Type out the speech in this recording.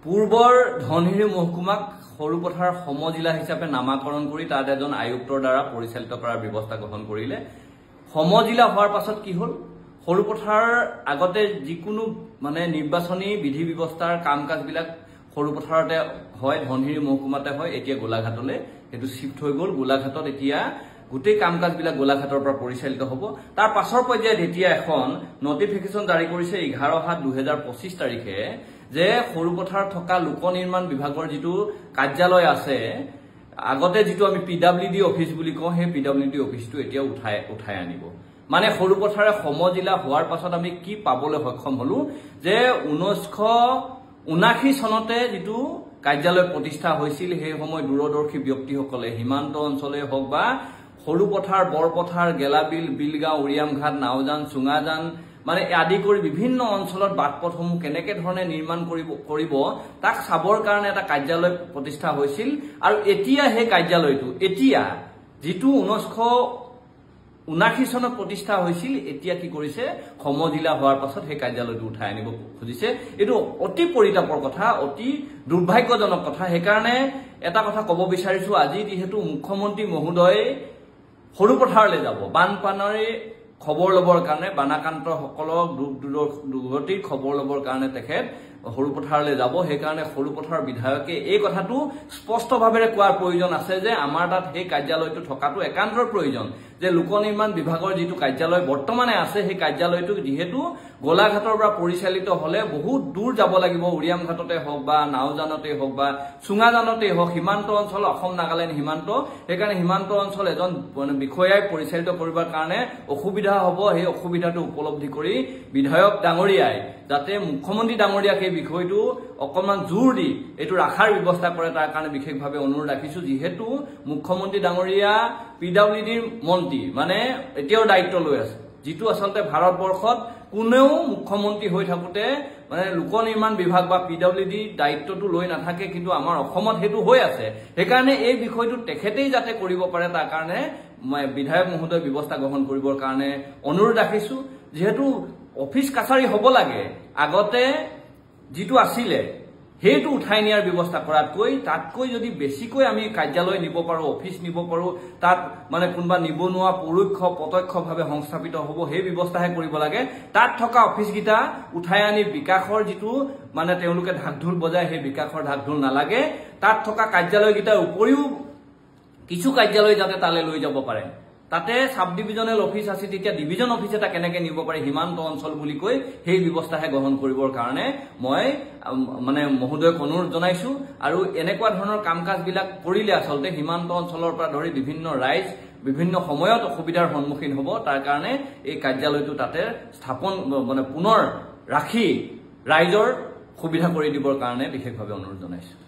পূৰ্বৰ ধনশিৰি মহকুমাক সৰুপথাৰ সমজিলা হিচাপে নামাকৰণ কৰি তাত এজন আয়ুক্তৰ দ্বাৰা পৰিচালিত কৰাৰ ব্যৱস্থা গ্ৰহণ কৰিলে। সমজিলা হোৱাৰ পাছত কি হল, সৰুপথাৰ আগতে যিকোনো মানে নিৰ্বাচনী বিধি ব্যৱস্থাৰ কাম কাজবিলাক সৰুপথাৰতে হয়, ধনশিৰি মহকুমাতে হয়। এতিয়া গোলাঘাটলৈ সেইটো শিফ্ট হৈ গ'ল। গোলাঘাটত এতিয়া গোটেই কাম কাজবিলাক গোলাঘাটৰ পৰা পৰিচালিত হ'ব। তাৰ পাছৰ পৰ্যায়ত এতিয়া এখন নটিফিকেশ্যন জাৰি কৰিছে 11/7/2025 তাৰিখে যে সৰুপথাৰত থকা লোক নিৰ্মাণ বিভাগৰ যিটো কাৰ্যালয় আছে, আগতে যিটো আমি PWD অফিচ বুলি কওঁ, সেই PWD অফিচটো এতিয়া উঠাই আনিব। মানে সৰুপথাৰে সমজিলা হোৱাৰ পাছত আমি কি পাবলৈ সক্ষম হলো যে 1979 চনতে যিটো কাৰ্যালয় প্ৰতিষ্ঠা হৈছিল, সেই সময় দূৰদৰ্শী ব্যক্তিসকলে সীমান্ত অঞ্চলে হওক বা সৰুপথাৰ, বৰপথাৰ, গেলাবিল, বিলগাঁও, উৰিয়ামঘাট, নাওজান, চুঙাজান মানে আদি কৰি বিভিন্ন অঞ্চলত বাটপথসমূহ কেনেকে ধৰণে নিৰ্মাণ কৰিব তাক চাবৰ কাৰণে এটা কাৰ্যালয় প্ৰতিষ্ঠা হৈছিল। আৰু এতিয়া সেই কাৰ্যালয়টো এতিয়া যিটো 1979 চনত প্ৰতিষ্ঠা হৈছিল, এতিয়া কি কৰিছে, সমজিলা হোৱাৰ পাছত সেই কাৰ্যালয়টো উঠাই আনিব খুজিছে। এইটো অতি পৰিতাপৰ কথা, অতি দুৰ্ভাগ্যজনক কথা। সেইকাৰণে এটা কথা ক'ব বিচাৰিছো, আজি যিহেতু মুখ্যমন্ত্ৰী মহোদয় সৰুপথাৰলৈ যাব বানপানীৰ খবৰ লবৰ কাৰণে, বানাক্ৰান্তসকলক দুৰ্গতিৰ খবৰ লবৰ কাৰণে তেখেত সৰুপথাৰলৈ যাব। সেইকাৰণে সৰুপথাৰৰ বিধায়কে এই কথাটো স্পষ্টভাৱে কোৱাৰ প্ৰয়োজন আছে যে আমাৰ তাত সেই কাৰ্যালয়টো থকাটো একান্তৰ প্ৰয়োজন। যে লোক নিৰ্মাণ বিভাগৰ যিটো কাৰ্যালয় বৰ্তমানে আছে, সেই কাৰ্যালয়টো যিহেতু গোলাঘাটৰ পৰা পৰিচালিত হলে বহুত দূৰ যাব লাগিব, উৰিয়ামঘাটতে হওক বা নাওজানতে হওক বা চুঙাজানতে হওক, সীমান্ত অঞ্চল, অসম নাগালেণ্ড সীমান্ত। সেইকাৰণে সীমান্ত অঞ্চল এজন বিষয়াই পৰিচালিত কৰিবৰ কাৰণে অসুবিধা হ'ব। সেই অসুবিধাটো উপলব্ধি কৰি বিধায়ক ডাঙৰীয়াই যাতে মুখ্যমন্ত্ৰী ডাঙৰীয়াক এই বিষয়টো অকণমান জোৰ দি এইটো ৰাখাৰ ব্যৱস্থা কৰে, তাৰ কাৰণে বিশেষভাৱে অনুৰোধ ৰাখিছো। যিহেতু মুখ্যমন্ত্ৰী ডাঙৰীয়া PWDৰ মন্ত্ৰী, মানে এতিয়াও দায়িত্ব লৈ আছে, যিটো আচলতে ভাৰতবৰ্ষত কোনেও মুখ্যমন্ত্ৰী হৈ থাকোতে মানে লোক নিৰ্মাণ বিভাগ বা PWD দায়িত্বটো লৈ নাথাকে, কিন্তু আমাৰ অসমত সেইটো হৈ আছে। সেইকাৰণে এই বিষয়টো তেখেতেই যাতে কৰিব পাৰে, তাৰ কাৰণে মই বিধায়ক মহোদয় ব্যৱস্থা গ্ৰহণ কৰিবৰ কাৰণে অনুৰোধ ৰাখিছো। যিহেতু অফিচ কাছাৰী হ'ব লাগে, আগতে যিটো আছিলে সেইটো উঠাই নিয়াৰ ব্যৱস্থা কৰাতকৈ তাতকৈ যদি বেছিকৈ আমি কাৰ্যালয় নিব পাৰো, অফিচ নিব পাৰো, তাত মানে কোনোবা নিবনুৱা পৰোক্ষ প্ৰত্যক্ষভাৱে সংস্থাপিত হ'ব, সেই ব্যৱস্থাহে কৰিব লাগে। তাত থকা অফিচকেইটা উঠাই আনি বিকাশৰ যিটো মানে তেওঁলোকে ঢাকঢোল বজায়, সেই বিকাশৰ ঢাকঢোল নালাগে। তাত থকা কাৰ্যালয়কেইটাৰ উপৰিও কিছু কাৰ্যালয় যাতে তালৈ লৈ যাব পাৰে। তাতে সাব ডিভিজনেল অফিচ আছে, তেতিয়া ডিভিজন অফিচ এটা কেনেকে নিব পাৰে সীমান্ত অঞ্চল বুলি কৈ, সেই ব্যৱস্থাহে গ্ৰহণ কৰিবৰ কাৰণে মই মানে মহোদয়ক অনুৰোধ জনাইছো। আৰু এনেকুৱা ধৰণৰ কাম কাজবিলাক কৰিলে আচলতে সীমান্ত অঞ্চলৰ পৰা ধৰি বিভিন্ন ৰাইজ বিভিন্ন সময়ত অসুবিধাৰ সন্মুখীন হ'ব। তাৰ কাৰণে এই কাৰ্যালয়টো তাতে স্থাপন মানে পুনৰ ৰাখি ৰাইজৰ সুবিধা কৰি দিবৰ কাৰণে বিশেষভাৱে অনুৰোধ জনাইছো।